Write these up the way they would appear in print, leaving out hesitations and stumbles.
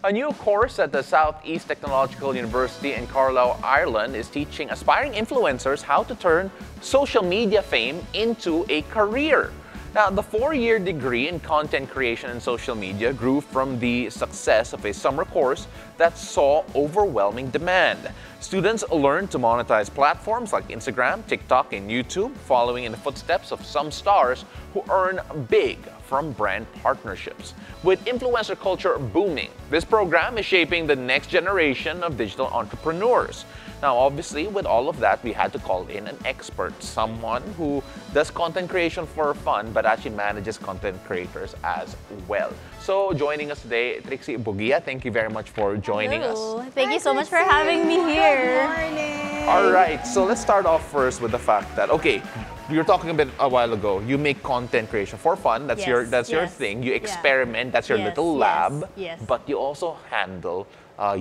A new course at the Southeast Technological University in Carlisle, Ireland is teaching aspiring influencers how to turn social media fame into a career. Now, the 4-year degree in content creation and social media grew from the success of a summer course that saw overwhelming demand. Students learned to monetize platforms like Instagram, TikTok, and YouTube, following in the footsteps of some stars who earn big from brand partnerships. With influencer culture booming, this program is shaping the next generation of digital entrepreneurs. Now, obviously, with all of that, we had to call in an expert, someone who does content creation for fun, but actually manages content creators as well. So, joining us today, Trixie Bugia, thank you very much for joining us. Thank you so much for having me here. Good morning. All right, so let's start off first with the fact that, okay, we were talking a while ago, you make content creation for fun, that's your thing, you experiment, that's your little lab, but you also handle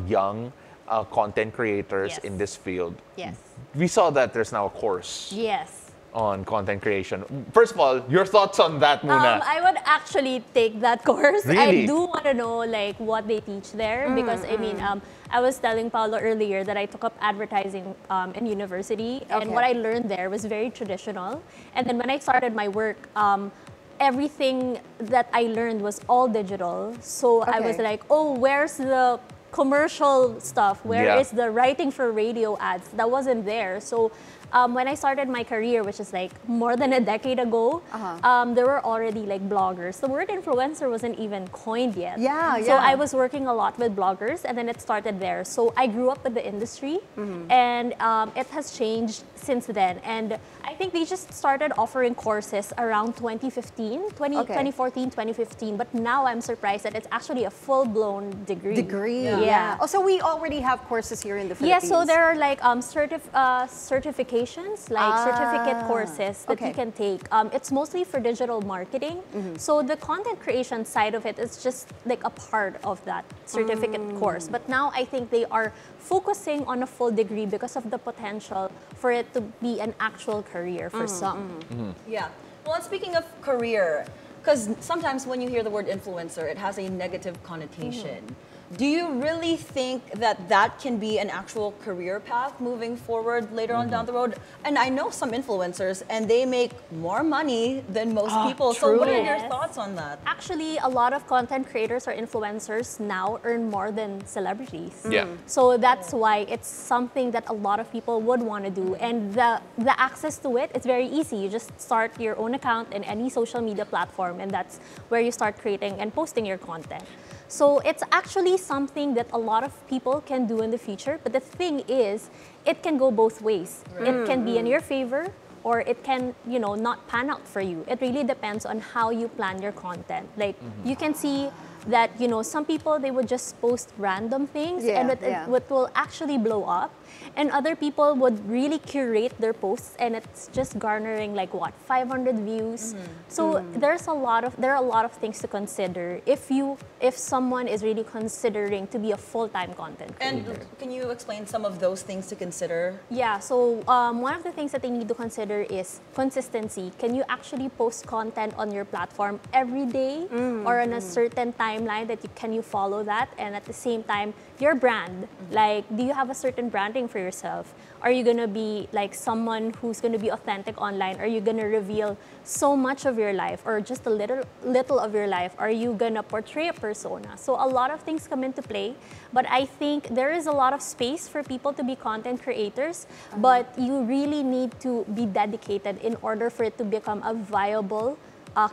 young content creators in this field. Yes. We saw that there's now a course on content creation. First of all, your thoughts on that, Muna? I would actually take that course. Really? I do want to know like what they teach there because I mean, I was telling Paolo earlier that I took up advertising in university, and what I learned there was very traditional. And then when I started my work, everything that I learned was all digital. So I was like, oh, where's the commercial stuff? Where is the writing for radio ads? That wasn't there. So when I started my career, which is like more than a decade ago, there were already like bloggers. The word influencer wasn't even coined yet. So I was working a lot with bloggers, and then it started there. So I grew up with the industry, and it has changed since then. And I think they just started offering courses around 2014, 2015. But now I'm surprised that it's actually a full-blown degree. Yeah. Oh, so we already have courses here in the Philippines. Yeah, so there are like certifications, like certificate courses that you can take. It's mostly for digital marketing. So the content creation side of it is just like a part of that certificate course. But now I think they are focusing on a full degree because of the potential for it to be an actual career for some. Yeah. Well, and speaking of career, because sometimes when you hear the word influencer, it has a negative connotation. Do you really think that that can be an actual career path moving forward later on down the road? And I know some influencers, and they make more money than most people. So what are your thoughts on that? Actually, a lot of content creators or influencers now earn more than celebrities. Yeah. So that's why it's something that a lot of people would want to do. And the access to it, it's very easy. You just start your own account in any social media platform, and that's where you start creating and posting your content. So it's actually something that a lot of people can do in the future. But the thing is, it can go both ways. It can be in your favor, or it can, you know, not pan out for you. It really depends on how you plan your content. Like, you can see that, you know, some people, they would just post random things and it will actually blow up. And other people would really curate their posts, and it's just garnering like what, 500 views. So there are a lot of things to consider if someone is really considering to be a full-time content creator. And can you explain some of those things to consider? Yeah, so one of the things that they need to consider is consistency. Can you actually post content on your platform every day or on a certain timeline that can you follow that? And at the same time, your brand, like, do you have a certain branding for yourself? Are you gonna be like someone who's gonna be authentic online? Are you gonna reveal so much of your life, or just a little of your life? Are you gonna portray a persona? So a lot of things come into play, but I think there is a lot of space for people to be content creators, but you really need to be dedicated in order for it to become a viable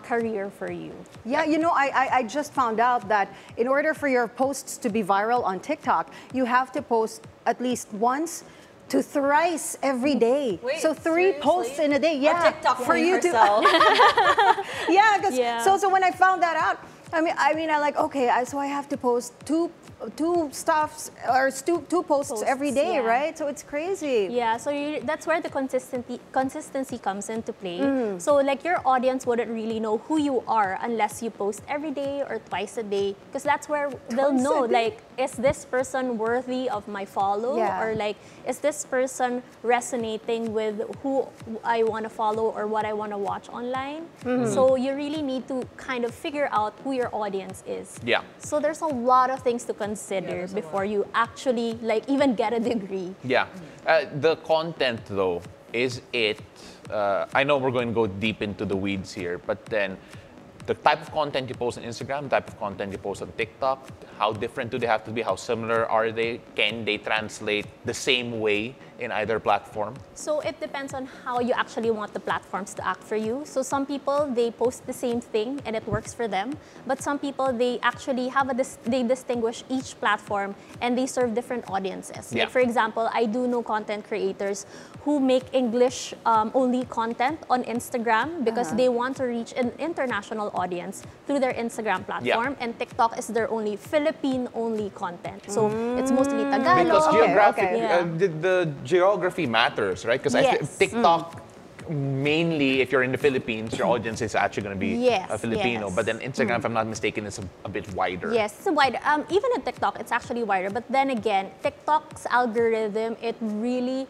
career for you. Yeah, you know, I just found out that in order for your posts to be viral on TikTok, you have to post at least once to thrice every day. Wait, so 3 posts in a day. Yeah, TikTok for you to. Yeah, because so when I found that out, I mean, I like, okay, so I have to post two stuffs or two posts every day, right? So it's crazy. Yeah, so that's where the consistency comes into play. So like your audience wouldn't really know who you are unless you post every day or twice a day, because that's where they'll know, like, is this person worthy of my follow? Or like, is this person resonating with who I want to follow or what I want to watch online? So you really need to kind of figure out who your audience is. Yeah. So there's a lot of things to consider before you actually like even get a degree. Yeah. The content though, is it, I know we're going to go deep into the weeds here, but then the type of content you post on Instagram, the type of content you post on TikTok, how different do they have to be? How similar are they? Can they translate the same way in either platform? So it depends on how you actually want the platforms to act for you. So some people, they post the same thing and it works for them. But some people, they actually have they distinguish each platform and they serve different audiences. Yeah. Like for example, I do know content creators who make English only content on Instagram because they want to reach an international audience through their Instagram platform. And TikTok is their only Philippine-only content. So it's mostly Tagalog. Because geographic, Yeah. the geography matters, right? Because Yes. TikTok, mainly if you're in the Philippines, your audience is actually going to be Yes, a Filipino. yes. But then Instagram, if I'm not mistaken, is a bit wider. Yes, it's wider. Even in TikTok, it's actually wider. But then again, TikTok's algorithm, it really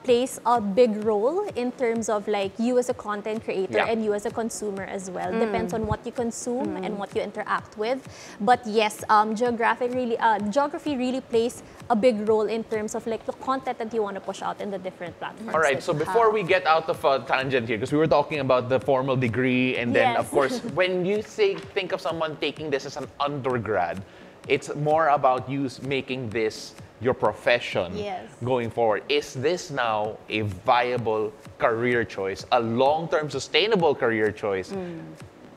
plays a big role in terms of like you as a content creator and you as a consumer as well. Depends on what you consume and what you interact with. But yes, geography really plays a big role in terms of like the content that you want to push out in the different platforms. All right, so before we get out of a tangent here, because we were talking about the formal degree, and then of course, when you think of someone taking this as an undergrad, it's more about you making this your profession going forward. Is this now a viable career choice, a long-term sustainable career choice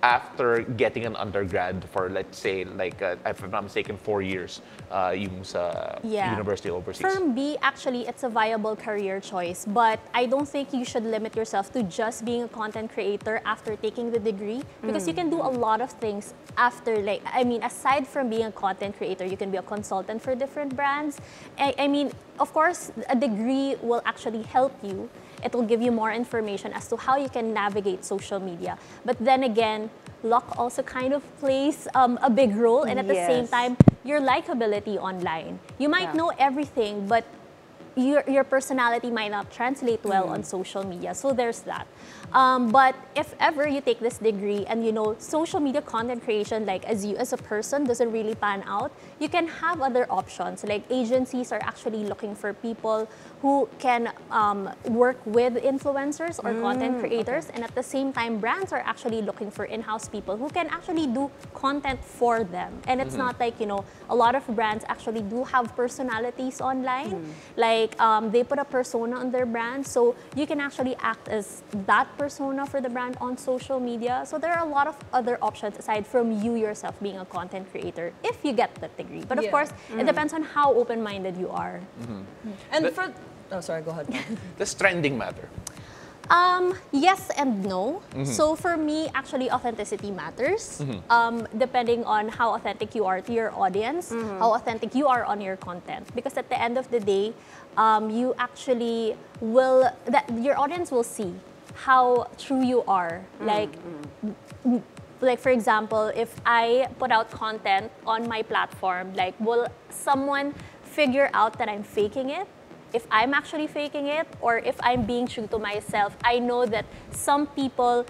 after getting an undergrad for, let's say, like, if I'm not mistaken, 4 years yung sa university overseas? For me, actually, it's a viable career choice, but I don't think you should limit yourself to just being a content creator after taking the degree, because you can do a lot of things after, like, I mean, aside from being a content creator, you can be a consultant for different brands. I mean, of course, a degree will actually help you. It will give you more information as to how you can navigate social media. But then again, luck also kind of plays a big role, and at the same time, your likability online. You might know everything, but your personality might not translate well on social media. So there's that. But if ever you take this degree and you know social media content creation, like as you as a person, doesn't really pan out, you can have other options. Like agencies are actually looking for people who can work with influencers or content creators, and at the same time, brands are actually looking for in-house people who can actually do content for them. And it's not like, you know, a lot of brands actually do have personalities online. Like they put a persona on their brand, so you can actually act as that persona for the brand on social media. So there are a lot of other options aside from you yourself being a content creator if you get that degree. But of course, it depends on how open-minded you are. And sorry, go ahead. Does trending matter? Yes and no. So for me, actually, authenticity matters. Depending on how authentic you are to your audience, how authentic you are on your content. Because at the end of the day, you actually your audience will see how true you are. Like for example, if I put out content on my platform, like will someone figure out that I'm faking it? If I'm actually faking it, or if I'm being true to myself, I know that some people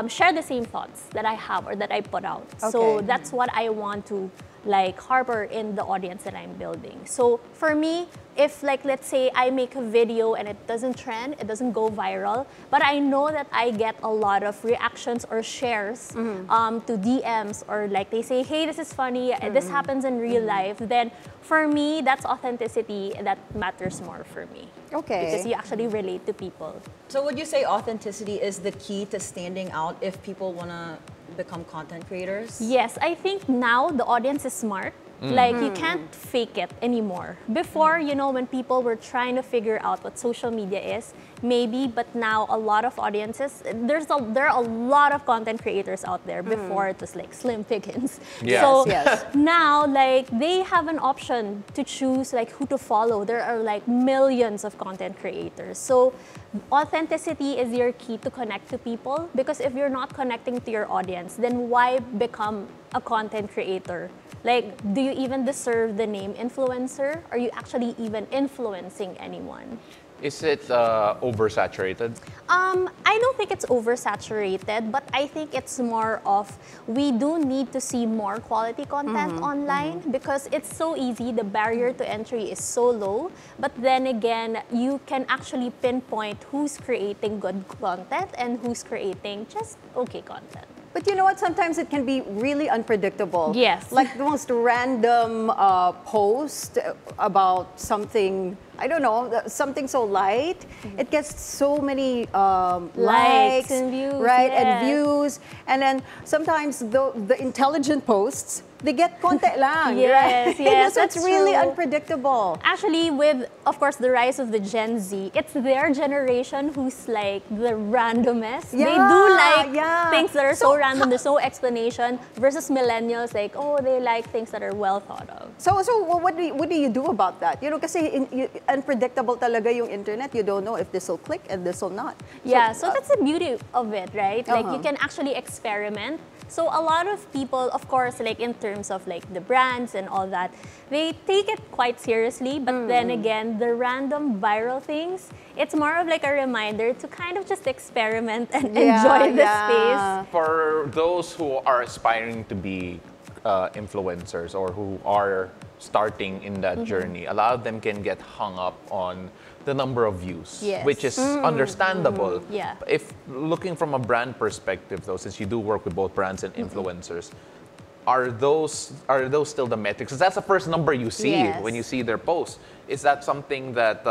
share the same thoughts that I have or that I put out. So that's what I want to like harbor in the audience that I'm building. So for me, if like let's say I make a video and it doesn't trend, it doesn't go viral, but I know that I get a lot of reactions or shares to DMs, or like they say, hey, this is funny, this happens in real life, then for me, that's authenticity that matters more for me. Okay. Because you actually relate to people. So would you say authenticity is the key to standing out if people want to become content creators? Yes, I think now the audience is smart. Like you can't fake it anymore. Before, you know, when people were trying to figure out what social media is, maybe, but now a lot of audiences, there are a lot of content creators out there. Before it was like slim pickings. Yes. So now like they have an option to choose like who to follow. There are like millions of content creators. So authenticity is your key to connect to people, because if you're not connecting to your audience, then why become a content creator? Like, do you even deserve the name influencer? Are you actually even influencing anyone? Is it oversaturated? I don't think it's oversaturated, but I think it's more of we do need to see more quality content online because it's so easy. The barrier to entry is so low. But then again, you can actually pinpoint who's creating good content and who's creating just okay content. But you know what? Sometimes it can be really unpredictable. Yes. Like the most random post about something, I don't know, something so light. It gets so many likes and views. right? Yes. And views. And then sometimes the intelligent posts, they get konti lang, Yes, right? yes, So it's that's really true. unpredictable. Actually, with, of course, the rise of the Gen Z, it's their generation who's like the randomest. They do like things that are so random, there's no explanation, versus millennials, like, oh, they like things that are well thought of. So what do you do about that? You know, kasi unpredictable talaga yung internet. You don't know if this will click and this will not. Yeah, so that's the beauty of it, right? Like you can actually experiment. So a lot of people, of course, like in terms of like the brands and all that, they take it quite seriously. But then again, the random viral things, it's more of like a reminder to kind of just experiment and enjoy the space. For those who are aspiring to be influencers or who are starting in that journey, a lot of them can get hung up on the number of views, which is understandable. Yeah. If looking from a brand perspective, though, since you do work with both brands and influencers, are those still the metrics? 'Cause that's the first number you see when you see their posts. Is that something that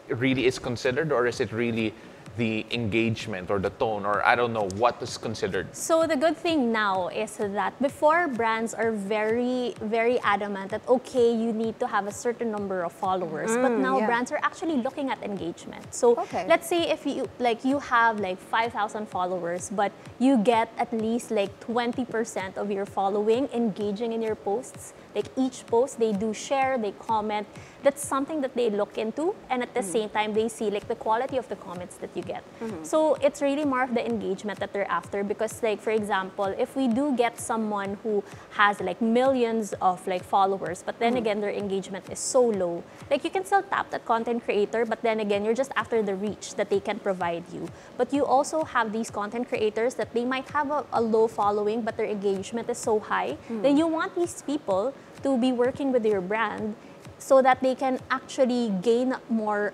really is considered, or is it really the engagement or the tone, or I don't know what is considered? So the good thing now is that before, brands are very, very adamant that, okay, you need to have a certain number of followers. But now brands are actually looking at engagement. So let's say if you have like 5,000 followers, but you get at least like 20% of your following engaging in your posts. Like each post, they do share, they comment. That's something that they look into, and at the same time, they see like the quality of the comments that you get. So it's really more of the engagement that they're after, because like, for example, if we do get someone who has like millions of like followers, but then again, their engagement is so low, like you can still tap that content creator, but then again, you're just after the reach that they can provide you. But you also have these content creators that they might have a low following, but their engagement is so high. Then you want these people to be working with your brand so that they can actually gain more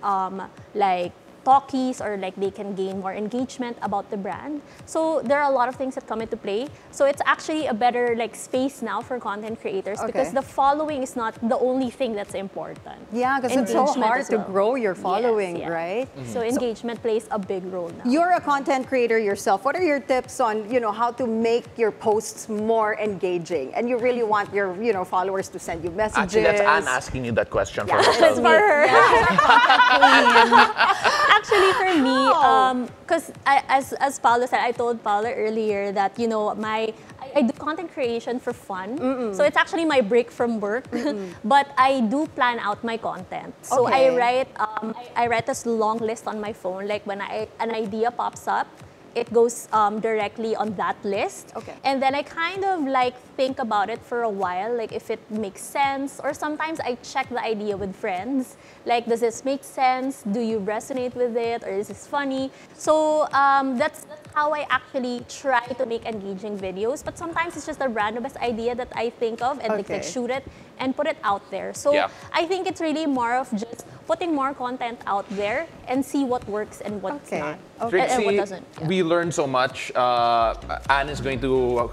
like talkies, or like they can gain more engagement about the brand. So there are a lot of things that come into play. So it's actually a better like space now for content creators, because the following is not the only thing that's important. Yeah, because it's so Engagement hard as to well. grow your following, Yes, right? So engagement plays a big role now. You're a content creator yourself. What are your tips on, you know, how to make your posts more engaging? And you really want your, you know, followers to send you messages. Actually, that's Anne asking you that question for It's herself. for her. Actually, for me, because as Paolo said, I told Paolo earlier that, you know, I do content creation for fun. So it's actually my break from work. But I do plan out my content. So I write this long list on my phone. Like when an idea pops up, it goes directly on that list. And then I kind of like think about it for a while, like if it makes sense, or sometimes I check the idea with friends. Like, does this make sense? Do you resonate with it? Or is this funny? So that's how I actually try to make engaging videos. But sometimes it's just the randomest idea that I think of, and like shoot it and put it out there. So I think it's really more of just putting more content out there and see what works and what's not. Trixie, and what doesn't. We learned so much. Anne is going to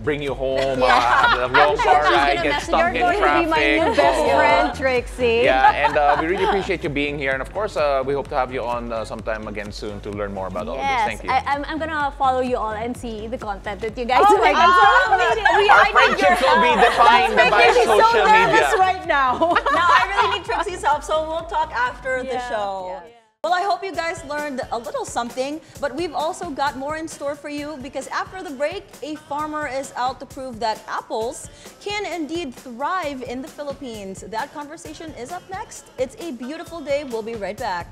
bring you home. Have a long car ride, get stuck in traffic. You're going to be my new best friend, Trixie. Yeah, and we really appreciate you being here. And of course, we hope to have you on sometime again soon to learn more about all this. Thank you. I'm going to follow you all and see the content that you guys God. make. Our friendship will be defined by social media. Right now. Now I really need Trixie's help, so we'll talk after the show. Well, I hope you guys learned a little something, but we've also got more in store for you, because after the break, a farmer is out to prove that apples can indeed thrive in the Philippines. That conversation is up next. It's a beautiful day. We'll be right back.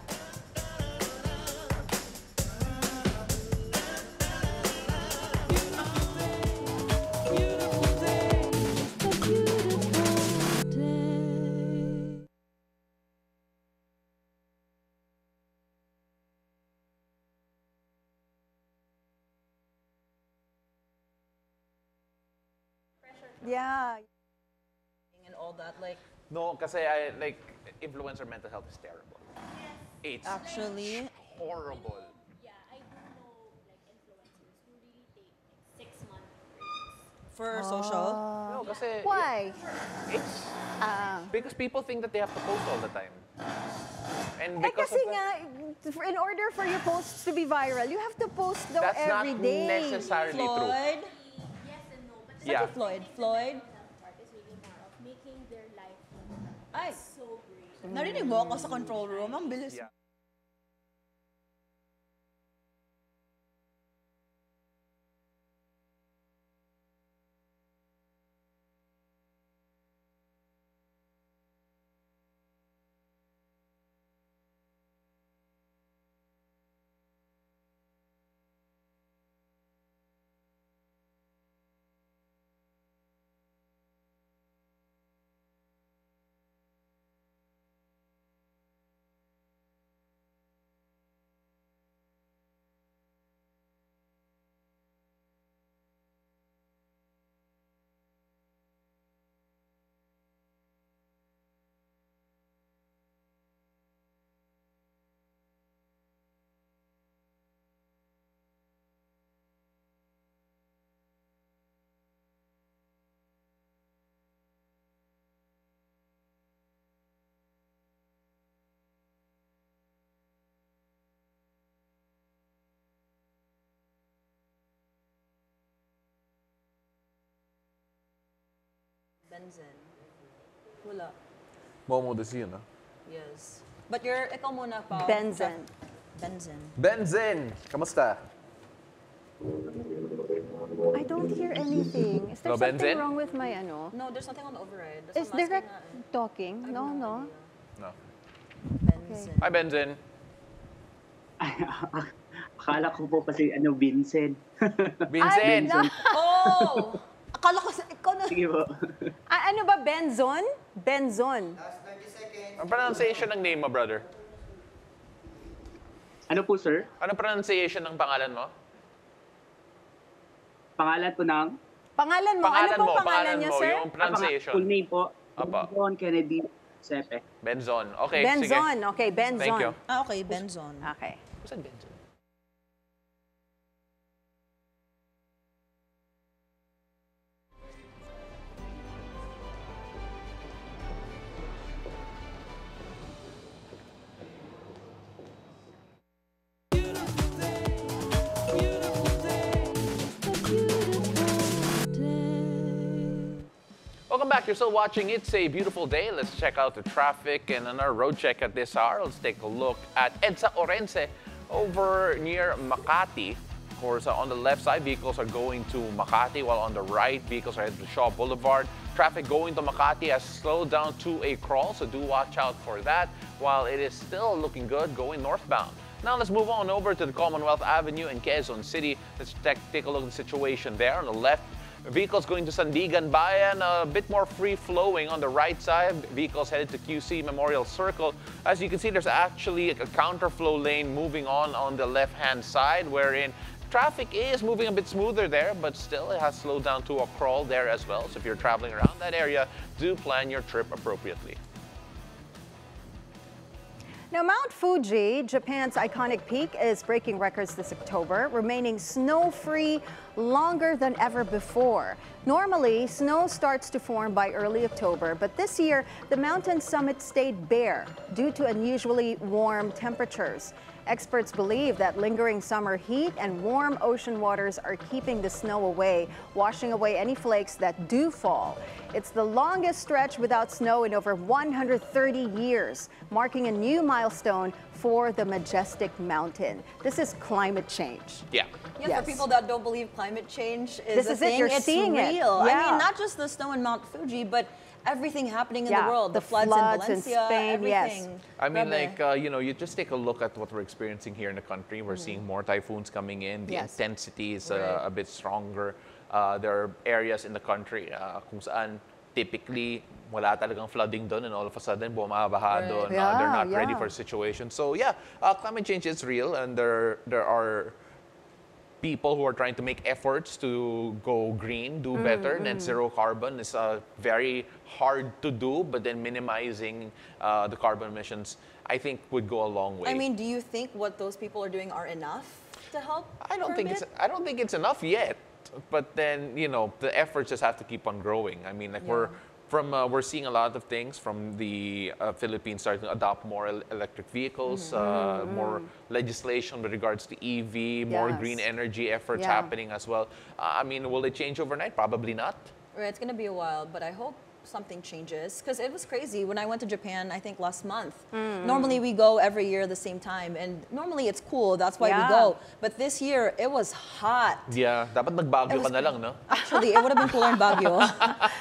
Yeah. And all that, like. No, kasi influencer mental health is terrible. It's Actually horrible. Yeah, I do know like influencers who really take like 6 month breaks. for social. No, kasi Why? it's because people think that they have to post all the time. And Eh, because kasi of that, nga, in order for your posts to be viral, you have to post though that's not every day. necessarily true. Floyd. Yes and no, but Yeah. Floyd. Floyd. part is really more of making their life Ay, so great. narinig mo ako sa control room. Ang bilis. Yeah. Benzen. Wala. Momo this yun, no? Yes. But ikaw muna pa. Benzen. Benzen. Benzin! Kamusta? I don't hear anything. Is there No, something Benzen? wrong with my ano? No, there's nothing on the override. That's Is what I'm asking direct nga eh. talking? No, no. No. Benzen. Hi, Benzin. Akala ko po kasi Vincent. Vincent! no. Oh! Akala ko ikaw na. Sige po. Ano ba, Benzon? Benzon. Ang pronunciation ng name mo, brother? Ano po, sir? Ano pronunciation ng pangalan mo? Pangalan po ng? Pangalan mo? Ano pong pangalan niyo, sir? Yung pronunciation. Full name po. Apa. John Kennedy Sepe. Benzon. Okay, sige. Benzon. Okay, Benzon. Thank you. Okay, Benzon. Okay. Who's that Benzon? Welcome back. You're still watching It's a Beautiful Day. Let's check out the traffic. And on our road check at this hour, let's take a look at EDSA Orense over near Makati. Of course, on the left side, vehicles are going to Makati, while on the right, vehicles are headed to Shaw Boulevard. Traffic going to Makati has slowed down to a crawl, so do watch out for that, while it is still looking good going northbound. Now let's move on over to the Commonwealth Avenue in Quezon City. Let's take a look at the situation there. On the left, vehicles going to Sandigan Bayan, a bit more free-flowing. On the right side, vehicles headed to QC Memorial Circle. As you can see, there's actually a counterflow lane moving on the left-hand side, wherein traffic is moving a bit smoother there, but still it has slowed down to a crawl there as well. So if you're traveling around that area, do plan your trip appropriately. Now, Mount Fuji, Japan's iconic peak, is breaking records this October, remaining snow-free longer than ever before. Normally, snow starts to form by early October, but this year, the mountain summit stayed bare due to unusually warm temperatures. Experts believe that lingering summer heat and warm ocean waters are keeping the snow away, washing away any flakes that do fall. It's the longest stretch without snow in over 130 years, marking a new milestone for the majestic mountain. This is climate change. Yeah. Yeah, Yes. for people that don't believe climate change is This a is it, thing, you're it's seeing it. real. Yeah. I mean, not just the snow in Mount Fuji, but everything happening in the Yeah, world. the The floods in floods in Valencia, Spain, yes. everything. I mean, Grabe. you just take a look at what we're experiencing here in the country. We're seeing more typhoons coming in. The Yes. intensity is Right. a bit stronger. There are areas in the country kung saan typically wala talagang flooding doon, and all of a sudden bumabaha Right. doon. Yeah, They're not ready yeah. for the situation. So yeah, climate change is real, and there are people who are trying to make efforts to go green do better. Net zero carbon is very hard to do, but then minimizing the carbon emissions, I think, would go a long way. I mean, do you think what those people are doing are enough to help? I don't think it's enough yet. But then, you know, the efforts just have to keep on growing. I mean, like we're seeing a lot of things from the Philippines starting to adopt more electric vehicles, more legislation with regards to EV, more green energy efforts happening as well. I mean, will it change overnight? Probably not. Right, it's going to be a while, but I hope something changes, because it was crazy when I went to Japan, I think last month. Normally we go every year at the same time, and normally it's cool, that's why we go. But this year, it was hot. Yeah, dapat nag-Baguio ka na lang, no? Actually, it would have been cooler in Baguio.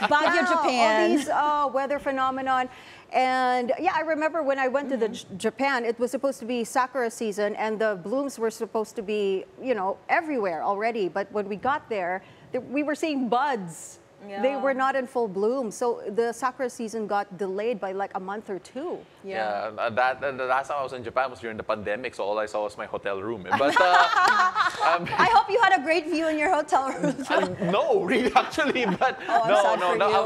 Baguio, Japan. All these weather phenomenon. And yeah, I remember when I went to the Japan, it was supposed to be sakura season, and the blooms were supposed to be, you know, everywhere already. But when we got there, we were seeing buds. Yeah. They were not in full bloom, so the sakura season got delayed by like a month or two. Yeah, the last time I was in Japan was during the pandemic, so all I saw was my hotel room. But I hope you had a great view in your hotel room. No, really, actually, but no.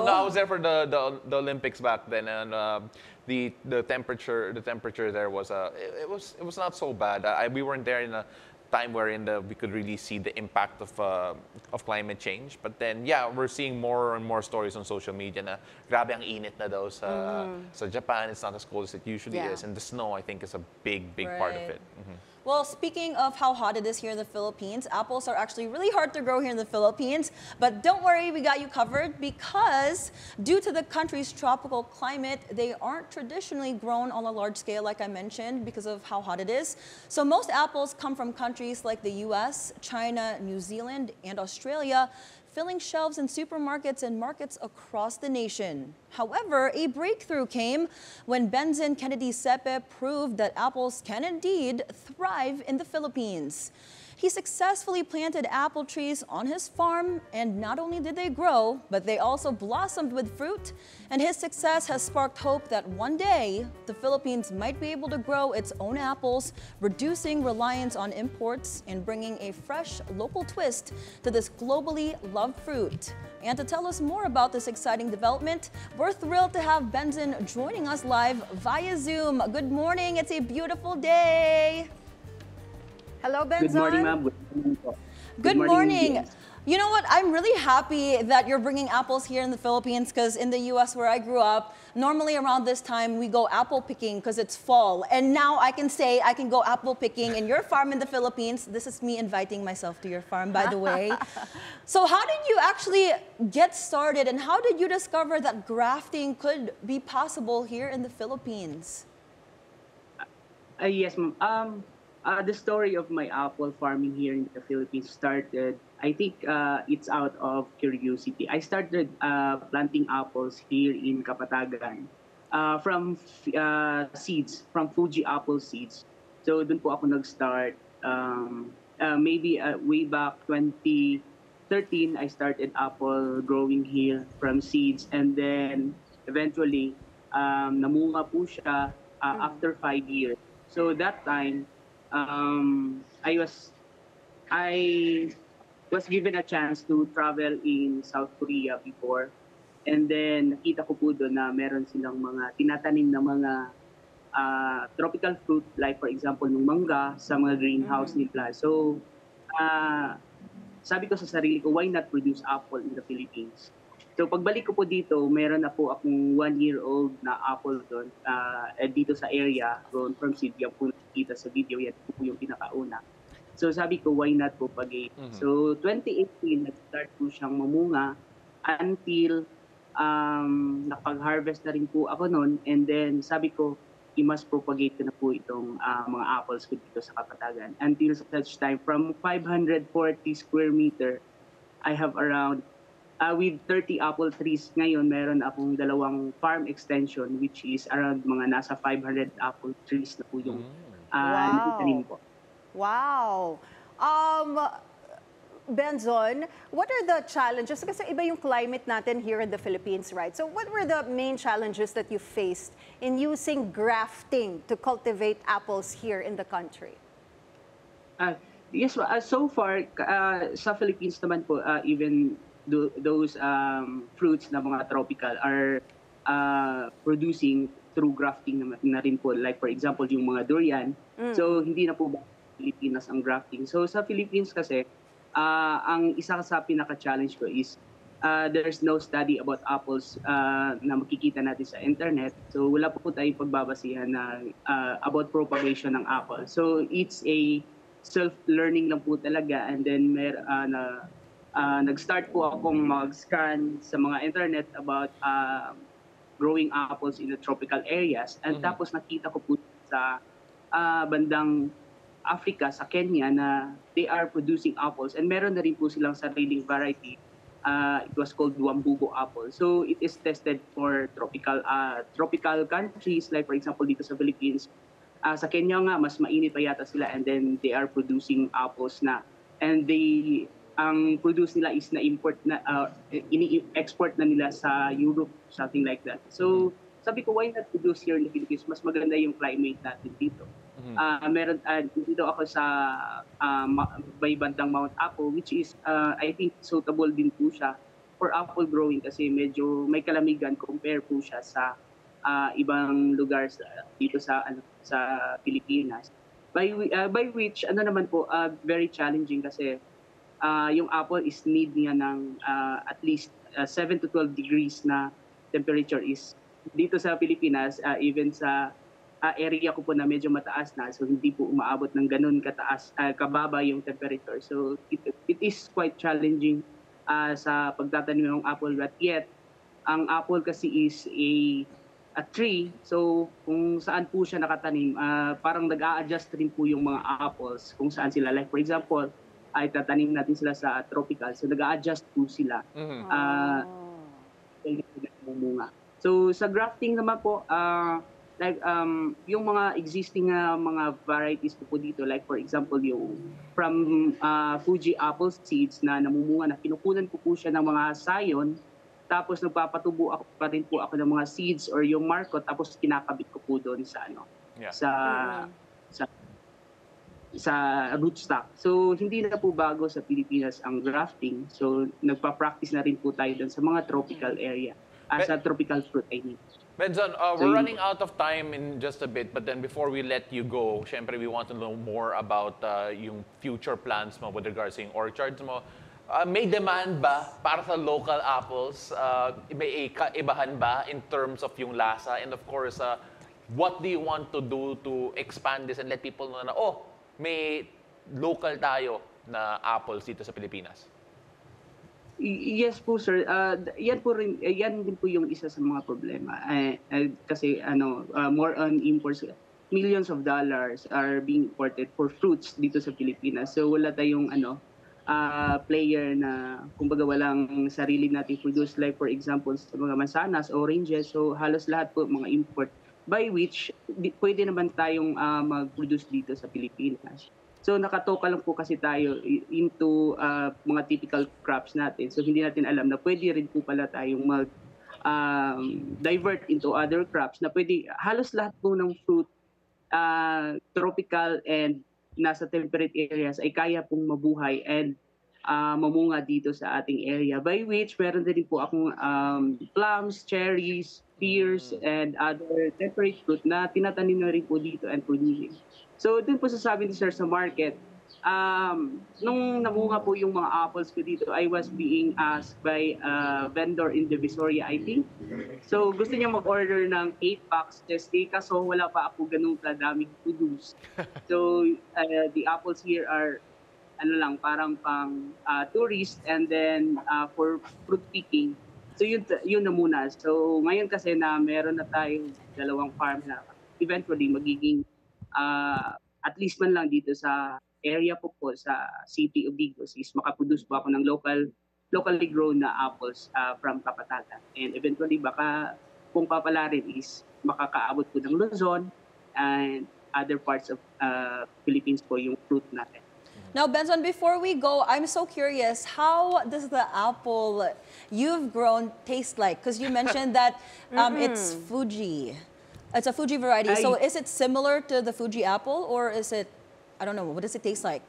I was there for the Olympics back then, and the temperature there was it was not so bad. We weren't there in a time wherein we could really see the impact of climate change. But then, yeah, we're seeing more and more stories on social media na grabe ang init na daw sa Japan. It's not as cold as it usually is. And the snow, I think, is a big part of it. Well, speaking of how hot it is here in the Philippines, apples are actually really hard to grow here in the Philippines. But don't worry, we got you covered, because due to the country's tropical climate, they aren't traditionally grown on a large scale, like I mentioned, because of how hot it is. So most apples come from countries like the US, China, New Zealand, and Australia, filling shelves in supermarkets and markets across the nation. However, a breakthrough came when Benson Kennedy Sepe proved that apples can indeed thrive in the Philippines. He successfully planted apple trees on his farm, and not only did they grow, but they also blossomed with fruit. And his success has sparked hope that one day the Philippines might be able to grow its own apples, reducing reliance on imports and bringing a fresh local twist to this globally loved fruit. And to tell us more about this exciting development, we're thrilled to have Benson joining us live via Zoom. Good morning, it's a beautiful day. Hello, Benson. Good morning, ma'am. Good morning po. Good morning. You know what? I'm really happy that you're bringing apples here in the Philippines, because in the US where I grew up, normally around this time we go apple picking because it's fall. And now I can say I can go apple picking in your farm in the Philippines. This is me inviting myself to your farm, by the way. So how did you actually get started, and how did you discover that grafting could be possible here in the Philippines? Yes, ma'am. The story of my apple farming here in the Philippines started, I think it's out of curiosity. I started planting apples here in Kapatagan from seeds, from Fuji apple seeds. So dun po ako nag-start. Maybe way back 2013, I started apple growing here from seeds. And then eventually, namunga po siya after 5 years. So that time, I was given a chance to travel in South Korea before, and then nakita ko po doon na meron silang mga tinatanim na mga tropical fruit, like for example ng mangga sa mga greenhouse nila. So sabi ko sa sarili ko, why not produce apple in the Philippines? So pagbalik ko po dito, meron na po akong 1-year-old na apple doon dito sa area, grown from seed. Yan po nakikita sa video, yan po yung pinakauna. So sabi ko, why not po pag-8? So 2018, nag-start po siyang mamunga until nakapag-harvest na rin po ako noon. And then sabi ko, i-mass propagate ko na po itong mga apples ko dito sa Kapatagan. Until such time, from 540 square meter, I have around with 30 apple trees ngayon, meron akong 2 farm extension, which is around mga nasa 500 apple trees na po yung nakitanim ko. Wow! Benson, what are the challenges? Kasi iba yung climate natin here in the Philippines, right? So what were the main challenges that you faced in using grafting to cultivate apples here in the country? Yes, so far sa Philippines naman po, even those fruits na mga tropical are producing through grafting na rin po. Like for example, yung mga durian. So hindi na po ba Pilipinas ang grafting. So sa Philippines kasi, ang isa sa pinaka-challenge ko is there's no study about apples na makikita natin sa internet. So wala po tayong pagbabasihan na about propagation ng apple. So it's a self-learning lang po talaga, and then nag-start po akong mag-scan sa mga internet about growing apples in the tropical areas, and tapos nakita ko po sa bandang Africa, sa Kenya, na they are producing apples, and meron na rin po silang sariling variety. It was called Wambugo apple. So it is tested for tropical countries, like for example dito sa Philippines. Sa Kenya nga, mas mainit pa yata sila, and then they are producing apples na. And ang produce nila is na import na, ini-export na nila sa Europe, something like that. So, sabi ko, why not produce here in the Philippines? Mas maganda yung climate natin dito. Dito ako sa may bandang Mount Apo, which is, I think, suitable din po siya for apple growing kasi medyo may kalamigan compare po siya sa ibang lugar dito sa Pilipinas. By which naman po very challenging kasi yung apple is need niya ng at least 7 to 12 degrees na temperature is dito sa Pilipinas, even sa area ko po na medyo mataas na, so hindi po umaabot ng ganun kababa yung temperature. So it is quite challenging sa pagtatanim ng apple, but yet ang apple kasi is a tree, so kung saan po siya nakatanim, parang nag-a-adjust rin po yung mga apples kung saan sila. Like for example, ay tatanim natin sila sa tropical, so nag-a-adjust po sila. Munga. So sa grafting naman po, yung mga existing mga varieties po dito, like for example yung from Fuji apple seeds na namumunga, na kinukunan ko po siya ng mga sayon, tapos nagpapatubo ako pa rin po ako ng mga seeds or yung markot, tapos kinakabit ko po doon sa sa rootstock. So hindi na po bago sa Pilipinas ang grafting. So nagpa-practice na rin po tayo doon sa mga tropical area, sa tropical fruit I mean. Benson, we're running out of time in just a bit, but then before we let you go, syempre we want to know more about yung future plans mo with regards sa yung orchards mo. May demand ba para sa local apples? May kaibahan ba in terms of yung lasa? And of course, what do you want to do to expand this and let people know na, may local tayo na apples dito sa Pilipinas? Yes po, sir. Yan din po yung isa sa mga problema. Kasi more on imports, millions of dollars are being imported for fruits dito sa Pilipinas. So wala tayong player na kumbaga walang sarili nating produce, like for example sa mga mansanas, oranges, so halos lahat po mga import, by which pwede naman tayong mag-produce dito sa Pilipinas. So nakatoka lang po kasi tayo into mga typical crops natin. So hindi natin alam na pwede rin po pala tayong divert into other crops na pwede, halos lahat po ng fruit, tropical and nasa temperate areas ay kaya pong mabuhay and mamunga dito sa ating area. By which, meron din po akong plums, cherries, pears, and other temperate fruit na tinatanim na rin po dito and producing. So, dun po sasabi ni Sir sa market, nung namunga po yung mga apples ko dito, I was being asked by a vendor in Divisoria, I think. So, gusto niya mag-order ng 8 packs Chesty, kaso wala pa ako ganun kadaming produce. So, the apples here are parang pang tourist, and then for fruit picking. So, yun na muna. So, ngayon kasi na meron na tayong 2 farm na eventually magiging at least man lang dito sa area po sa city of Digos is makaproduce po ako ng locally grown na apples from Kapatagan. And eventually baka kung papalarin is makakaabot po ng Luzon and other parts of Philippines po yung fruit natin. Now, Benson, before we go, I'm so curious, how does the apple you've grown taste like? Because you mentioned that it's Fuji. It's a Fuji variety. So is it similar to the Fuji apple, or is it, I don't know, what does it taste like?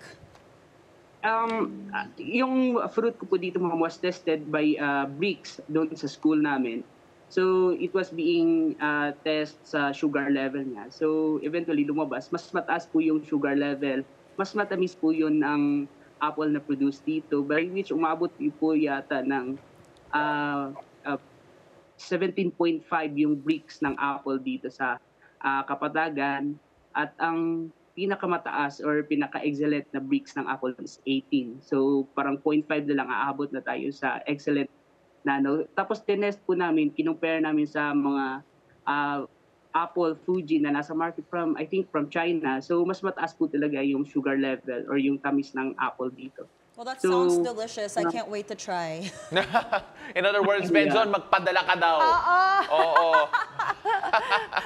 Yung fruit ko po dito ma'am was tested by bricks doon sa school namin. So it was being test sa sugar level niya. So eventually lumabas, mas mataas po yung sugar level. Mas matamis po yun ng apple na produce dito, by which umabot po yata ng 17.5 yung bricks ng apple dito sa Kapatagan. At ang pinakamataas or pinaka-excellent na bricks ng apple is 18. So parang 0.5 na lang aabot na tayo sa excellent na ano. Tapos tinest po namin, kinumpare namin sa mga apple Fuji na nasa market from, I think from China. So mas mataas po talaga yung sugar level or yung tamis ng apple dito. Well, that sounds delicious. I can't wait to try. In other words, Benzon, magpadala ka daw. Oo.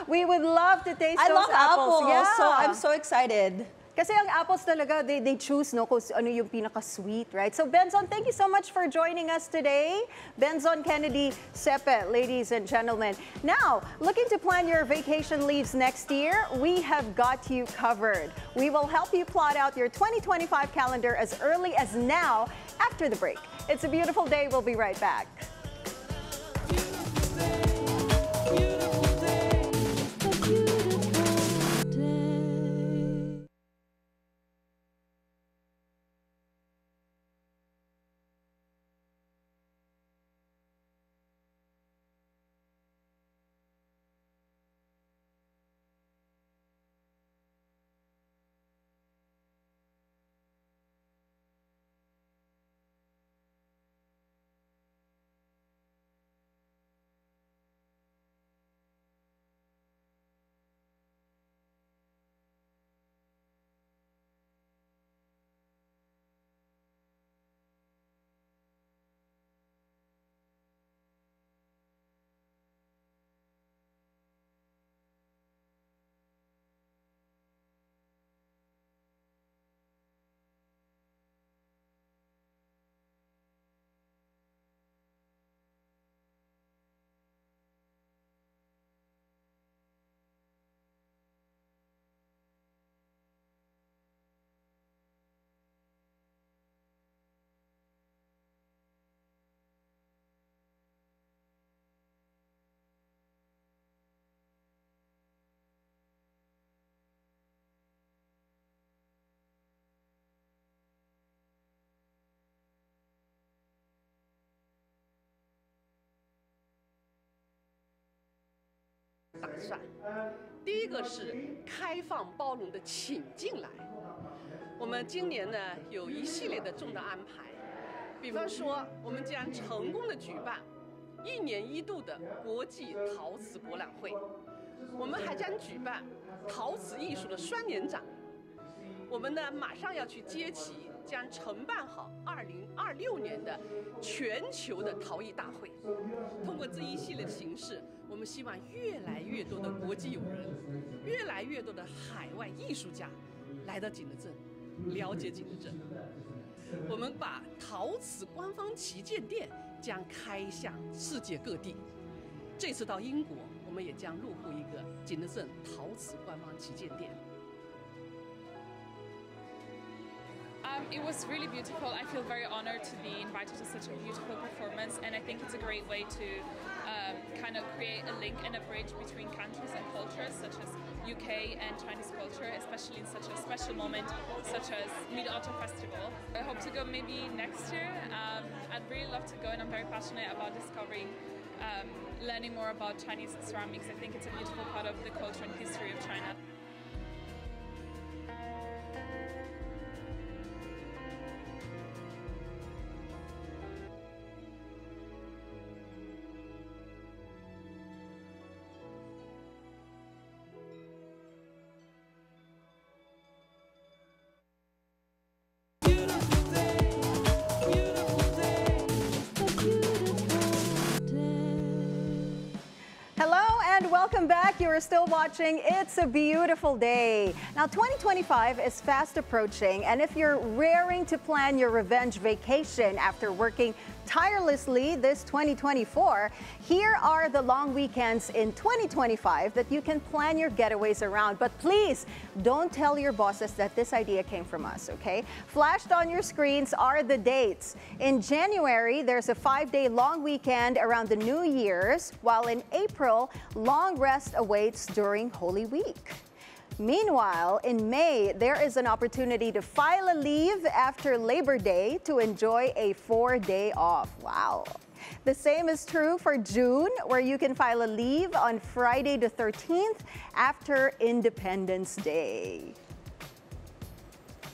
We would love to taste I those love apples, Yeah. so I'm so excited. Kasi ang apples talaga, they choose no, kung ano yung pinaka-sweet, right? So Benzon, thank you so much for joining us today. Benzon Kennedy Sepe, ladies and gentlemen. Now, looking to plan your vacation leaves next year, we have got you covered. We will help you plot out your 2025 calendar as early as now after the break. It's a beautiful day. We'll be right back.第一个是开放包容的请进来。我们今年呢有一系列的重大安排，比方说我们将成功的举办1年1度的国际陶瓷博览会，我们还将举办陶瓷艺术的双年展。我们呢马上要去接旗，将承办好2026年的全球的陶艺大会。通过这一系列的形式，我们希望越来越多的国际友人，越来越多的海外艺术家来到景德镇，了解景德镇。我们把陶瓷官方旗舰店将开向世界各地。这次到英国，我们也将入户一个景德镇陶瓷官方旗舰店。It was really beautiful. I feel very honored to be invited to such a beautiful performance, and I think it's a great way to kind of create a link and a bridge between countries and cultures, such as UK and Chinese culture, especially in such a special moment, such as Mid-Autumn Festival. I hope to go maybe next year. I'd really love to go, and I'm very passionate about discovering, learning more about Chinese ceramics. I think it's a beautiful part of the culture and history of China. welcome back. You are still watching It's a Beautiful Day. Now, 2025 is fast approaching, and if you're raring to plan your revenge vacation after working tirelessly this 2024, here are the long weekends in 2025 that you can plan your getaways around. But please, don't tell your bosses that this idea came from us, okay? Flashed on your screens are the dates. In January, there's a 5-day long weekend around the New Year's, while in April, long rest awaits during Holy Week. Meanwhile, in May, there is an opportunity to file a leave after Labor Day to enjoy a 4-day off. Wow. The same is true for June, where you can file a leave on Friday the 13th after Independence Day.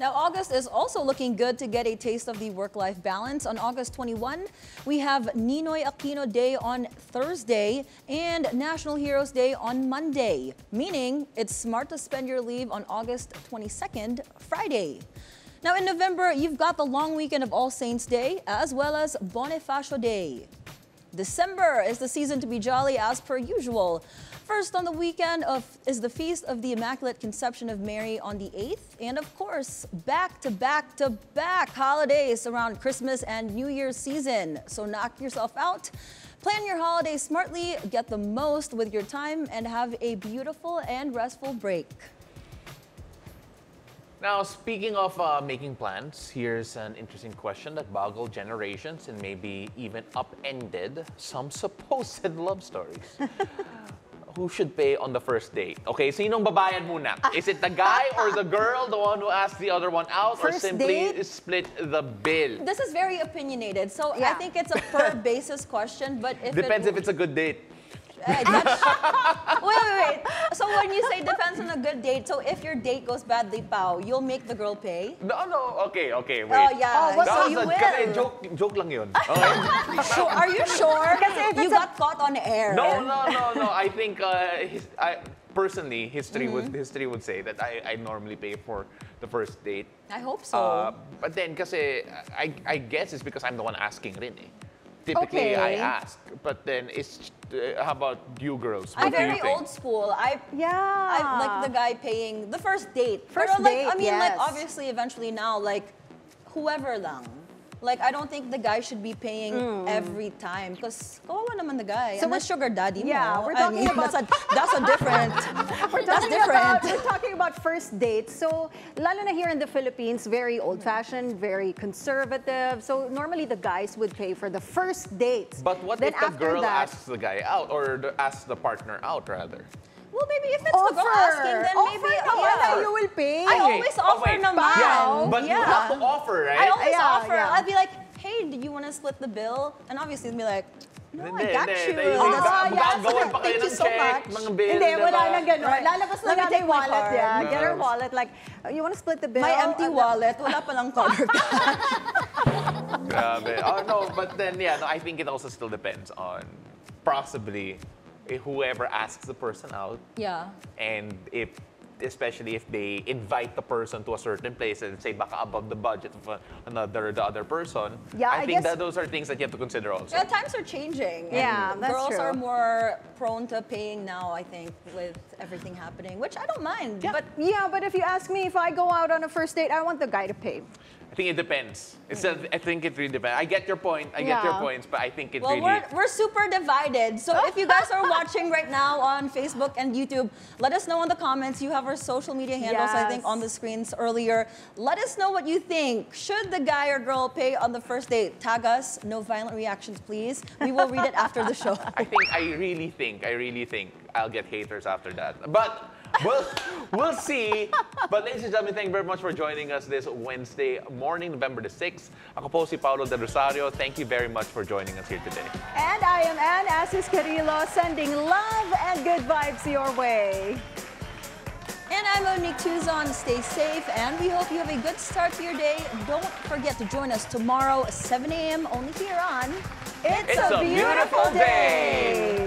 Now, August is also looking good to get a taste of the work-life balance. On August 21, we have Ninoy Aquino Day on Thursday and National Heroes Day on Monday, meaning it's smart to spend your leave on August 22nd, Friday. Now, in November, you've got the long weekend of All Saints Day as well as Bonifacio Day. December is the season to be jolly as per usual. First on the weekend is the Feast of the Immaculate Conception of Mary on the 8th. And of course, back-to-back holidays around Christmas and New Year's season. So knock yourself out. Plan your holidays smartly, get the most with your time, and have a beautiful and restful break. Now, speaking of making plans, here's an interesting question that boggled generations and maybe even upended some supposed love stories. Who should pay on the first date? Okay, sinong babayad muna? Is it the guy or the girl, the one who asked the other one out, or simply split the bill? This is very opinionated, so I think it's a per basis question, but if depends if it's a good date. Wait. So when you say depends on a good date, so if your date goes badly, pow, you'll make the girl pay? No. Okay, wait. Oh, yeah. So you will. Kasi joke lang yun. Okay? So are you sure? Kasi you got caught on air. No. I think personally, history would say that I normally pay for the first date. I hope so. But then kasi I guess it's because I'm the one asking rin eh. Typically, I ask, but then how about you girls? What I'm do you very think? old school. I like the guy paying the first date. First date, like obviously, eventually now, like whoever lang. Like I don't think the guy should be paying every time because kawawa naman the guy. So and the sugar daddy mo. We're talking about that's a different. We're talking about first dates. So lalo na here in the Philippines, very old-fashioned, very conservative. So normally the guys would pay for the first dates. But what if the girl asks the guy out or asks the partner out rather? Well, maybe if it's the girl asking, then maybe you will pay. I always offer naman. Yeah, but you have to offer, right? I always offer. I'd be like, hey, do you want to split the bill? And obviously, they'd be like, no, I got you. Thank you so much. Hindi, wala na gano'n. Lalabas na natin yung wallet, get her wallet. Like, you want to split the bill? My empty wallet, wala palang color. Grabe. Oh, no, but then, I think it also still depends on possibly whoever asks the person out. Yeah. And especially if they invite the person to a certain place and say baka above the budget of the other person. Yeah, I think that those are things that you have to consider also. Yeah, times are changing. Yeah, that's girls true. are more prone to paying now, I think, with everything happening, which I don't mind. Yeah. But if you ask me if I go out on a first date, I want the guy to pay. I think it depends. I think it really depends. I get your point. I get your points, but I think it really... Well, we're super divided. So if you guys are watching right now on Facebook and YouTube, let us know in the comments. You have our social media handles, I think, on the screens earlier. Let us know what you think. Should the guy or girl pay on the first date? Tag us. No violent reactions, please. We will read it after the show. I really think I'll get haters after that. But... We'll see. But ladies and gentlemen, thank you very much for joining us this Wednesday morning, November the 6th. Ako po si Paolo Del Rosario. Thank you very much for joining us here today. And I am Ann Asis Carrillo, sending love and good vibes your way. And I'm Monique Tuzon. Stay safe, and we hope you have a good start to your day. Don't forget to join us tomorrow, 7 a.m. only here on It's a Beautiful Day.